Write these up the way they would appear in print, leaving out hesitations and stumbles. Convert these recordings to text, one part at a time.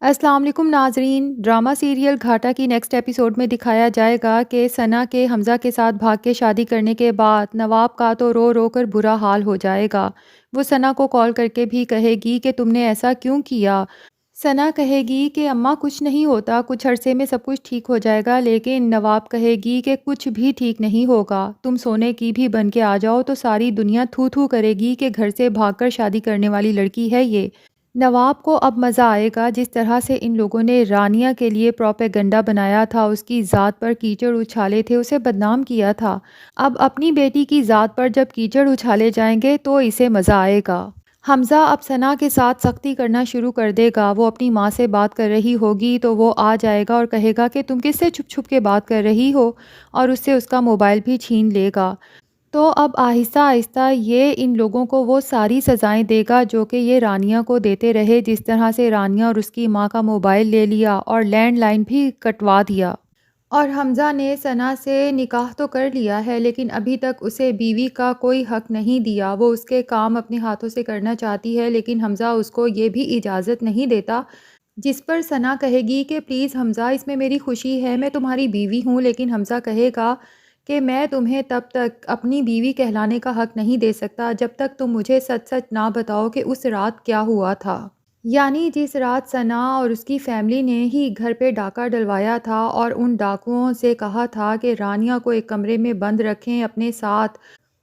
السلام علیکم ناظرین، ڈرامہ سیریل گھاٹا کی نیکسٹ ایپیسوڈ میں دکھایا جائے گا کہ ثنا کے حمزہ کے ساتھ بھاگ کے شادی کرنے کے بعد نواب کا تو رو رو کر برا حال ہو جائے گا۔ وہ ثنا کو کال کر کے بھی کہے گی کہ تم نے ایسا کیوں کیا۔ ثنا کہے گی کہ اماں کچھ نہیں ہوتا، کچھ عرصے میں سب کچھ ٹھیک ہو جائے گا، لیکن نواب کہے گی کہ کچھ بھی ٹھیک نہیں ہوگا، تم سونے کی بھی بن کے آ جاؤ تو ساری دنیا تھو تھو کرے گی کہ گھر سے بھاگ کر شادی کرنے والی لڑکی ہے یہ۔ نواب کو اب مزہ آئے گا، جس طرح سے ان لوگوں نے رانیہ کے لیے پروپیگنڈا بنایا تھا، اس کی ذات پر کیچڑ اچھالے تھے، اسے بدنام کیا تھا۔ اب اپنی بیٹی کی ذات پر جب کیچڑ اچھالے جائیں گے تو اسے مزہ آئے گا۔ حمزہ اب ثنا کے ساتھ سختی کرنا شروع کر دے گا، وہ اپنی ماں سے بات کر رہی ہوگی تو وہ آ جائے گا اور کہے گا کہ تم کس سے چھپ چھپ کے بات کر رہی ہو، اور اس سے اس کا موبائل بھی چھین لے گا۔ تو اب آہستہ آہستہ یہ ان لوگوں کو وہ ساری سزائیں دے گا جو کہ یہ رانیہ کو دیتے رہے، جس طرح سے رانیہ اور اس کی ماں کا موبائل لے لیا اور لینڈ لائن بھی کٹوا دیا۔ اور حمزہ نے ثنا سے نکاح تو کر لیا ہے، لیکن ابھی تک اسے بیوی کا کوئی حق نہیں دیا۔ وہ اس کے کام اپنے ہاتھوں سے کرنا چاہتی ہے، لیکن حمزہ اس کو یہ بھی اجازت نہیں دیتا، جس پر ثنا کہے گی کہ پلیز حمزہ، اس میں میری خوشی ہے، میں تمہاری بیوی ہوں۔ لیکن حمزہ کہے گا کہ میں تمہیں تب تک اپنی بیوی کہلانے کا حق نہیں دے سکتا جب تک تم مجھے سچ سچ نہ بتاؤ کہ اس رات کیا ہوا تھا۔ یعنی جس رات ثنا اور اس کی فیملی نے ہی گھر پہ ڈاکہ ڈلوایا تھا اور ان ڈاکوؤں سے کہا تھا کہ رانیہ کو ایک کمرے میں بند رکھیں اپنے ساتھ،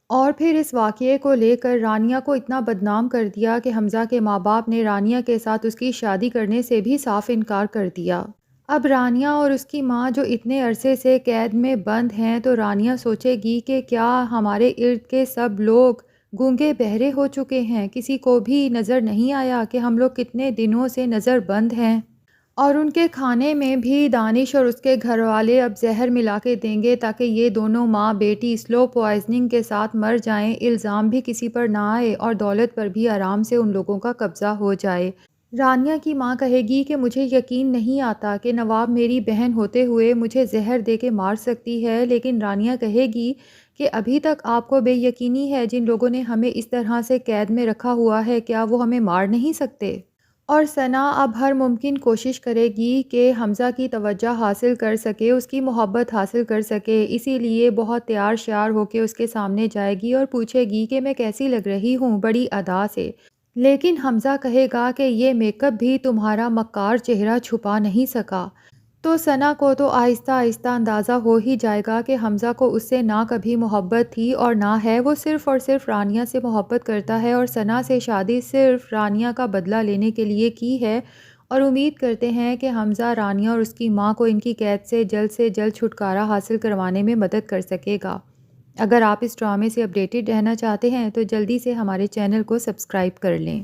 اور پھر اس واقعے کو لے کر رانیہ کو اتنا بدنام کر دیا کہ حمزہ کے ماں باپ نے رانیہ کے ساتھ اس کی شادی کرنے سے بھی صاف انکار کر دیا۔ اب رانیہ اور اس کی ماں جو اتنے عرصے سے قید میں بند ہیں، تو رانیہ سوچے گی کہ کیا ہمارے ارد کے سب لوگ گونگے بہرے ہو چکے ہیں، کسی کو بھی نظر نہیں آیا کہ ہم لوگ کتنے دنوں سے نظر بند ہیں، اور ان کے کھانے میں بھی دانش اور اس کے گھر والے اب زہر ملا کے دیں گے تاکہ یہ دونوں ماں بیٹی سلو پوائزننگ کے ساتھ مر جائیں، الزام بھی کسی پر نہ آئے اور دولت پر بھی آرام سے ان لوگوں کا قبضہ ہو جائے۔ رانیہ کی ماں کہے گی کہ مجھے یقین نہیں آتا کہ نواب میری بہن ہوتے ہوئے مجھے زہر دے کے مار سکتی ہے، لیکن رانیہ کہے گی کہ ابھی تک آپ کو بے یقینی ہے، جن لوگوں نے ہمیں اس طرح سے قید میں رکھا ہوا ہے کیا وہ ہمیں مار نہیں سکتے؟ اور ثنا اب ہر ممکن کوشش کرے گی کہ حمزہ کی توجہ حاصل کر سکے، اس کی محبت حاصل کر سکے، اسی لیے بہت تیار شیار ہو کے اس کے سامنے جائے گی اور پوچھے گی کہ میں کیسی لگ رہی ہوں، بڑی ادا سے۔ لیکن حمزہ کہے گا کہ یہ میک اپ بھی تمہارا مکار چہرہ چھپا نہیں سکا۔ تو ثنا کو تو آہستہ آہستہ اندازہ ہو ہی جائے گا کہ حمزہ کو اس سے نہ کبھی محبت تھی اور نہ ہے، وہ صرف اور صرف رانیہ سے محبت کرتا ہے اور ثنا سے شادی صرف رانیہ کا بدلہ لینے کے لیے کی ہے، اور امید کرتے ہیں کہ حمزہ رانیہ اور اس کی ماں کو ان کی قید سے جلد چھٹکارا حاصل کروانے میں مدد کر سکے گا۔ اگر آپ اس ڈرامے سے اپڈیٹڈ رہنا چاہتے ہیں تو جلدی سے ہمارے چینل کو سبسکرائب کر لیں۔